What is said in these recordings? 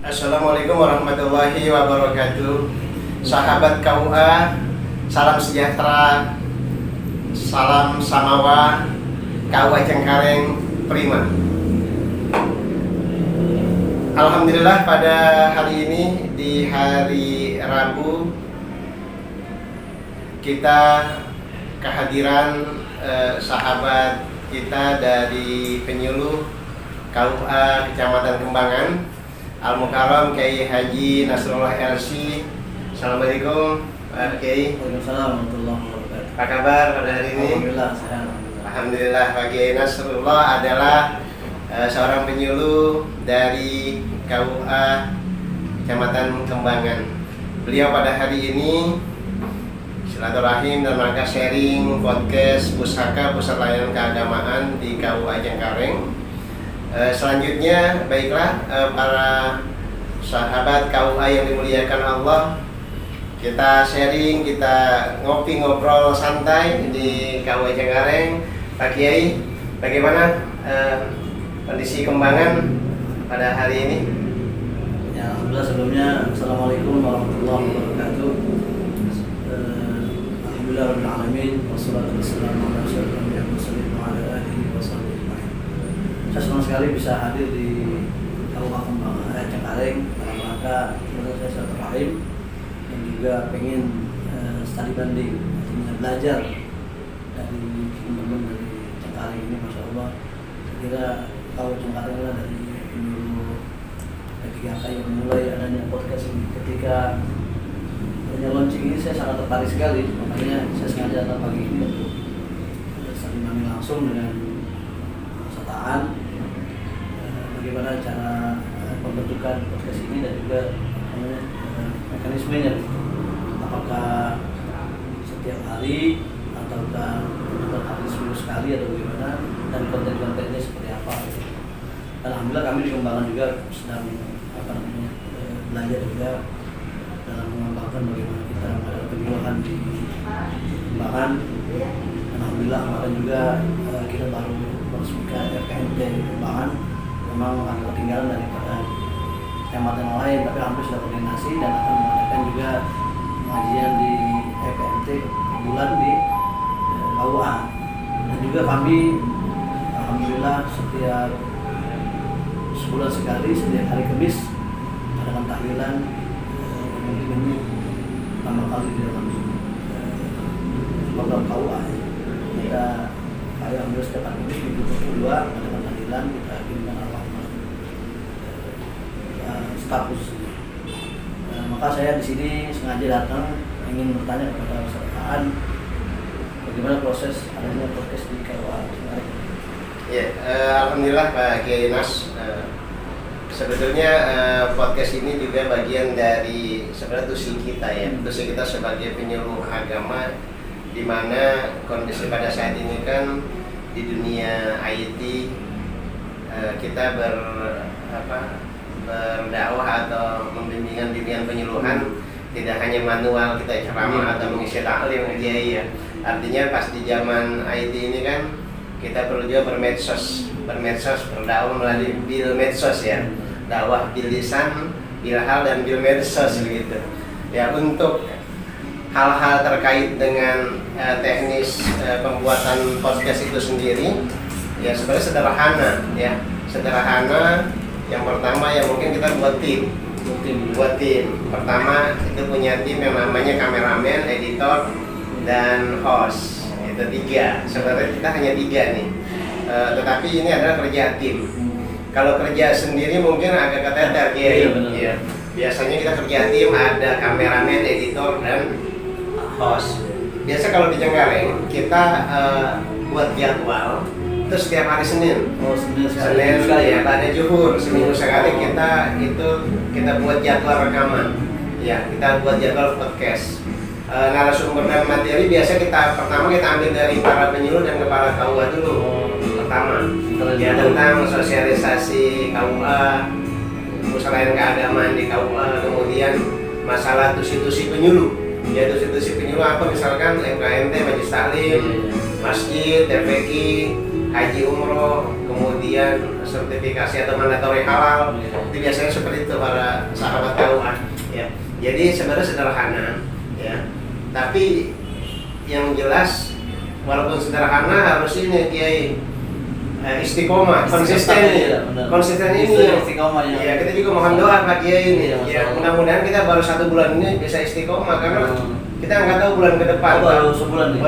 Assalamualaikum warahmatullahi wabarakatuh. Sahabat KUA, salam sejahtera, salam samawa, KUA Cengkareng Prima. Alhamdulillah pada hari ini, di hari Rabu, kita kehadiran sahabat kita dari penyuluh KUA Kecamatan Kembangan, Al-Mukarram Kiai Haji Nasrullah LC. Assalamualaikum Pak Kiai. Waalaikumsalam warahmatullahi wabarakatuh. Apa kabar pada hari ini? Alhamdulillah sehat. Alhamdulillah. Pak Kiai Nasrullah adalah seorang penyuluh dari KUA Kecamatan Kembangan. Beliau pada hari ini silaturahim dan rangka sharing podcast Pusaka Pusat Layanan Keagamaan di KUA Cengkareng. Selanjutnya, baiklah para sahabat KUA yang dimuliakan Allah, kita sharing, kita ngopi-ngobrol santai di KUA Cengkareng. Pak Kiai, bagaimana kondisi Kembangan pada hari ini? Ya, alhamdulillah. Sebelumnya assalamualaikum warahmatullahi wabarakatuh. Alhamdulillah rabbil alamin, wassalatu wassalamu ala asyrofil anbiya'i wal mursalin wa ala alihi washabbihi ajma'in. Saya senang sekali bisa hadir di KUA Kembangan Cengkareng dalam rangka menurut saya silaturahim dan juga pengen study banding, artinya belajar dari teman-teman dari Cengkareng ini. Masya Allah, saya kira KUA Cengkareng adalah dari penyuluh P3K yang mulai adanya podcast ini. Ketika adanya launching ini saya sangat tertarik sekali, makanya saya sengaja datang pagi ini untuk study banding langsung dengan pesertaan bagaimana cara pembentukan podcast ini dan juga mekanismenya, apakah setiap hari ataukah hari seminggu sekali atau bagaimana, dan konten-kontennya seperti apa. Alhamdulillah kami di Kembangan juga sedang belajar juga dalam mengembangkan bagaimana kita ada penyuluhan di Kembangan. Alhamdulillah kemarin juga kita baru meresmikan FKMT Kembangan. Memang agak ketinggalan daripada kecamatan lain, tapi hampir sudah koordinasi dan akan mengadakan juga pengajian di FKMT bulan di KUA. Dan juga kami alhamdulillah setiap sebulan sekali, setiap hari Kamis adakan tahlilan. Mungkin ini pertama kali di dalam program KUA. Kita alhamdulillah setiap hari Kamis minggu kedua adakan tahlilan, kita kirimkan status. Maka saya di sini sengaja datang ingin bertanya kepada pesertaan bagaimana proses adanya podcast di KUA Cengkareng. Ya, alhamdulillah Pak Kiai Nas. Sebetulnya podcast ini juga bagian dari sebenarnya tusi kita ya, tusi kita sebagai penyuluh agama, di mana kondisi pada saat ini kan di dunia IT kita berdakwah atau bimbingan penyuluhan tidak hanya manual kita ceramah atau mengisi taklim ya. Artinya pas di zaman IT ini kan kita perlu juga bermedsos, berdakwah melalui bil medsos ya, dakwah bil lisan, bil hal dan bil medsos begitu. Ya, untuk hal-hal terkait dengan teknis pembuatan podcast itu sendiri ya sebenarnya sederhana ya, sederhana. Yang pertama ya mungkin kita buat tim. Pertama itu punya tim yang namanya kameramen, editor, dan host. Itu 3. Sebenarnya kita hanya 3 nih. Tetapi ini adalah kerja tim. Kalau kerja sendiri mungkin agak keteter ya. Biasanya kita kerja tim, ada kameramen, editor, dan host. Biasa kalau di Cengkareng kita buat jadwal. Itu setiap hari Senin. Senin ya, ada zuhur, seminggu sekali kita buat jadwal rekaman. Ya, kita buat jadwal podcast. Narasumber dan materi biasa pertama kita ambil dari para penyuluh dan kepala KUA dulu. Pertama, ya tentang sosialisasi KUA, pusat layanan keagamaan di KUA, kemudian masalah tusi-tusi penyuluh. Ya, tusi-tusi penyuluh apa misalkan FKMT, Majelis Taklim, masjid, TPQ, haji umroh, kemudian sertifikasi atau mandatory halal. Itu biasanya seperti itu para sahabat KUA. Ya. Jadi sebenarnya sederhana, ya. Tapi yang jelas walaupun sederhana harus ini Kiai istiqomah, konsisten ini. Ya, kita juga mohon doa Pak Kiai ini. Ya, mudah-mudahan kita baru 1 bulan ini bisa istiqomah karena kita nggak tahu bulan ke depan. Baru sebulan.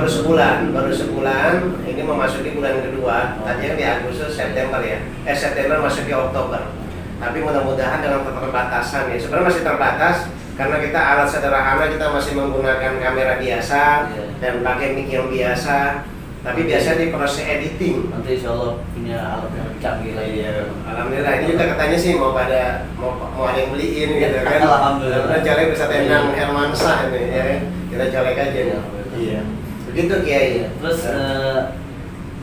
Baru sebulan. Ini memasuki bulan kedua. Tadi yang di Agustus, September ya. September masuk ke Oktober. Tapi mudah-mudahan dengan keterbatasan ya. Sebenarnya masih terbatas karena kita alat sederhana, kita masih menggunakan kamera biasa dan pakai mic yang biasa. Tapi biasa di proses editing. Nanti insya Allah punya alat yang canggih lagi. Iya, alhamdulillah. Ini juga katanya sih mau ada yang beliin gitu kan. Alhamdulillah. Kita colek bisa tendang Hermansyah ini ya. Kita colek aja. Iya. Begitu Kiai. Terus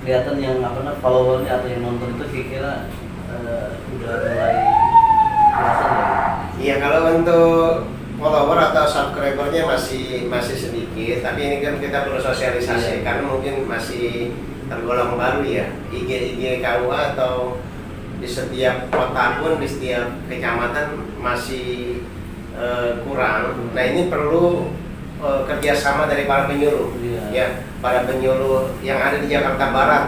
kelihatan yang followernya atau yang nonton itu kira-kira udah mulai kelihatan ya? Iya, kalau untuk follower atau subscribernya masih sedikit, tapi ini kan kita perlu sosialisasi karena mungkin masih tergolong baru ya. IG KUA atau di setiap kota pun, di setiap kecamatan masih kurang. Nah ini perlu kerjasama dari para penyuluh, ya para penyuluh yang ada di Jakarta Barat.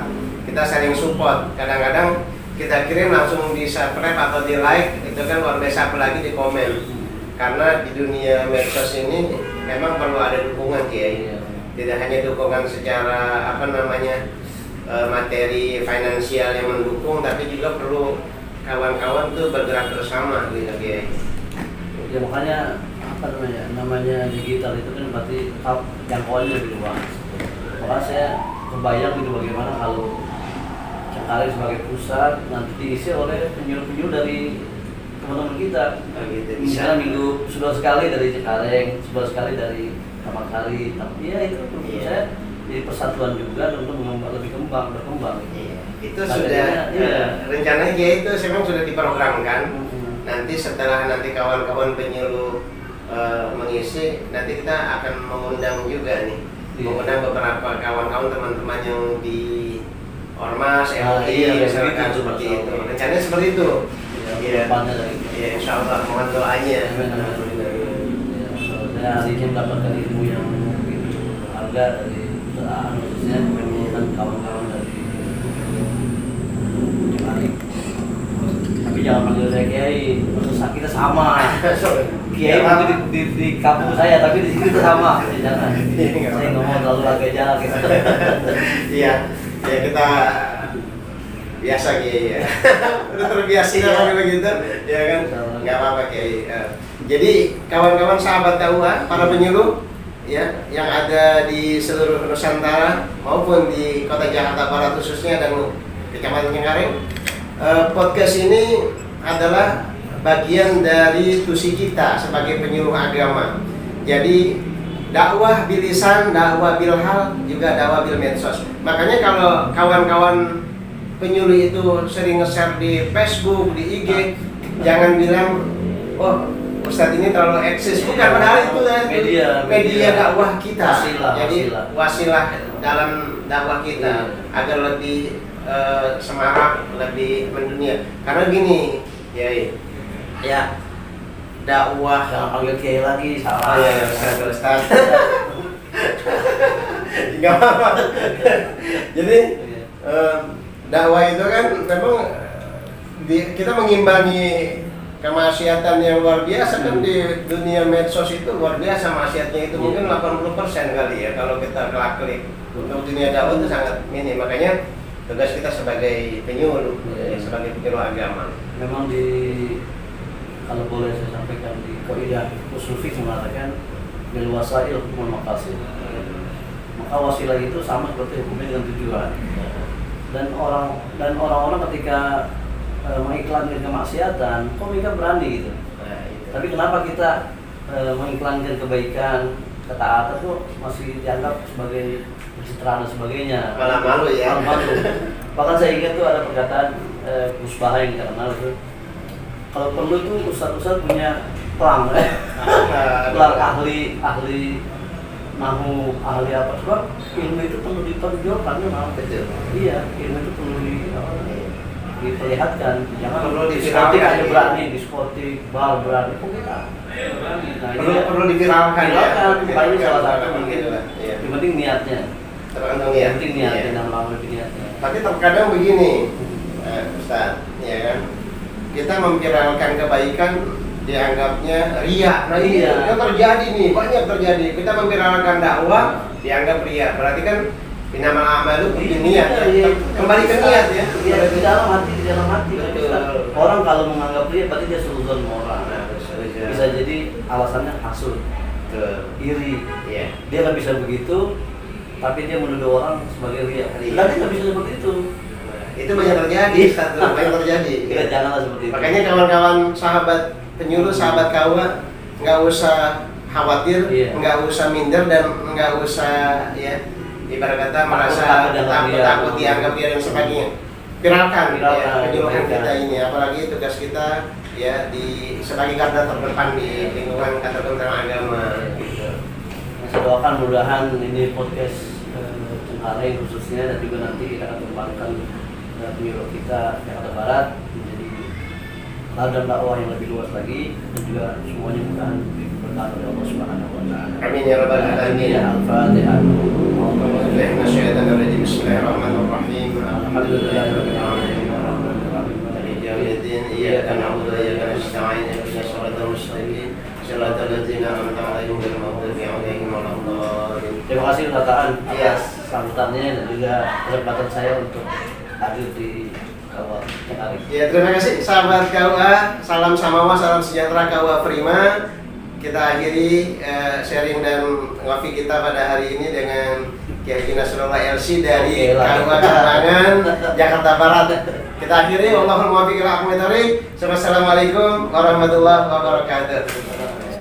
Kita saling support. Kadang-kadang kita kirim langsung di subscribe atau di like, itu kan luar biasa, apalagi di komen. Karena di dunia medsos ini memang perlu ada dukungan Kiai. Tidak hanya dukungan secara materi finansial yang mendukung, tapi juga perlu kawan-kawan tuh bergerak bersama gitu Kiai. Ya makanya namanya digital itu kan berarti jangkauannya lebih luas. Makanya saya kebayang gitu bagaimana kalau Cengkareng sebagai pusat nanti diisi oleh penyuluh-penyuluh dari teman-teman kita. Gitu, misalnya minggu sudah sekali dari Cengkareng, sudah sekali dari Taman-Sari. Tapi ya itu menurut saya jadi persatuan juga untuk berkembang. Iya. Itu sudah rencananya itu memang sudah diprogramkan. Nanti setelah kawan-kawan penyuluh mengisi, nanti kita akan mengundang juga nih, mengundang beberapa kawan-kawan teman-teman yang di Ormas, MUI, misalkan seperti itu. Rencananya seperti itu. Iya, insya Allah mohon doanya. Saya hari ini mendapatkan ilmu yang berharga dari khususnya dan kawan-kawan dari Cengkareng. Tapi jangan panggil saya Kiai, urusan kita sama. Kiai mungkin di kampung saya, tapi di sini kita sama. Jangan. Saya ngomong terlalu agak jalan gitu. Iya, ya kita biasa Kiai ya. Udah terbiasa kalau begitu, ya kan? Nggak apa-apa Kiai. Jadi kawan-kawan sahabat KUA, para penyuluh ya yang ada di seluruh Nusantara maupun di Kota Jakarta Barat khususnya dan Kecamatan Cengkareng, podcast ini adalah bagian dari tusi kita sebagai penyuluh agama. Jadi dakwah bil lisan, dakwah bil hal, juga dakwah bil medsos. Makanya kalau kawan-kawan penyuluh itu sering nge-share di Facebook, di IG, jangan bilang, oh Ustadz ini terlalu eksis. Bukan, padahal itu media dakwah kita. Jadi wasilah dalam dakwah kita agar lebih semarak, lebih mendunia. Karena gini, ya dakwah. Jangan panggil Kiai lagi, salah. Ustaz. Enggak apa-apa. Jadi dakwah itu kan memang kita mengimbangi kemaksiatan yang luar biasa kan di dunia medsos itu luar biasa maksiatnya itu mungkin 80% kali ya kalau kita kelak-klik. Untuk dunia dakwah itu sangat minim, makanya tugas kita sebagai penyuluh, sebagai penyuluh agama. Memang kalau boleh saya sampaikan di kaidah usul fiqh mengatakan bil wasail hukumul maqasid. Maka wasilah itu sama seperti hukumnya dengan tujuan. Dan orang-orang ketika mengiklankan kemaksiatan, kok mereka berani gitu. Tapi kenapa kita mengiklankan kebaikan, ketaatan tuh masih dianggap sebagai pencitraan dan sebagainya. Malah malu ya. Malu. Bahkan saya ingat tuh ada perkataan Gus Baha yang kita kenal tuh. Kalau perlu tuh ustadz punya pelang, pelang ahli nahu ahli apa, sebab ilmu itu perlu diperjuangkan memang. Betul. Iya, ilmu itu perlu diperlihatkan, jangan Perlu diskotik diviralkan, aja iya. berani, diskotik bar berani, kok kita Perlu diviralkan ya. Ini salah satu mungkin, Gitu lah. Iya. yang penting niatnya, Tergantung yang ya. penting niatnya, Iya. dan lama lebih niatnya. Tapi terkadang begini, Ustaz, ya kan? Kita memviralkan kebaikan dianggapnya ria. Nah ini Iya. yang terjadi nih, banyak terjadi. Kita memviralkan dakwah dianggap ria. Berarti kan inamal a'malu binniyat ya. Iya. Kembali ke niat ya. Iya, di dalam hati, di dalam hati. Betul. Orang kalau menganggap dia, berarti dia suzon sama orang. Nah, betul. Bisa jadi alasannya hasud, Betul. iri. Iya. Dia nggak bisa begitu, tapi dia menuduh orang sebagai ria. Ria. Tapi nggak bisa seperti itu. Itu banyak terjadi, Ustaz. Banyak terjadi. Kita janganlah seperti itu. Makanya kawan-kawan sahabat penyuluh, sahabat kawa, nggak usah khawatir, Iya. nggak usah minder dan nggak usah ya ibarat kata merasa Takut takut dianggap dia dan sebagainya. Viralkan ya, Viralkan, penyuluhan viralkan. kita ini, apalagi tugas kita ya di sebagai garda terdepan di lingkungan kantor Kementerian Agama. Gitu. Saya doakan mudahan ini podcast Cengkareng khususnya, dan juga nanti kita akan kembangkan penyuluh kita Jakarta Barat menjadi ladang dakwah yang lebih luas lagi, dan juga semuanya mudahan berkah oleh Allah Subhanahu wa taala. Amin ya rabbal alamin. Ya Al-Fatihah. Bismillahirrahmanirrahim. Alhamdulillahirabbil alamin. Maliki yaumiddin. Iyyaka na'budu wa iyyaka nasta'in. Ihdinas siratal mustaqim. Shiratal ladzina an'amta 'alaihim ghairil maghdubi 'alaihim waladdallin. Terima kasih Ustaz Taan Iya. atas sambutannya dan juga kesempatan saya untuk hadir di Kawah Cengkareng. Ya, terima kasih sahabat KUA. Salam samawa, salam sejahtera KUA Prima. Kita akhiri sharing dan ngopi kita pada hari ini dengan Kiai Haji Nasrullah LC dari Oke lah. KUA Kembangan Jakarta Barat. Kita akhiri, wallahul muwaffiq ila aqwamit thoriq. Wassalamualaikum warahmatullahi wabarakatuh.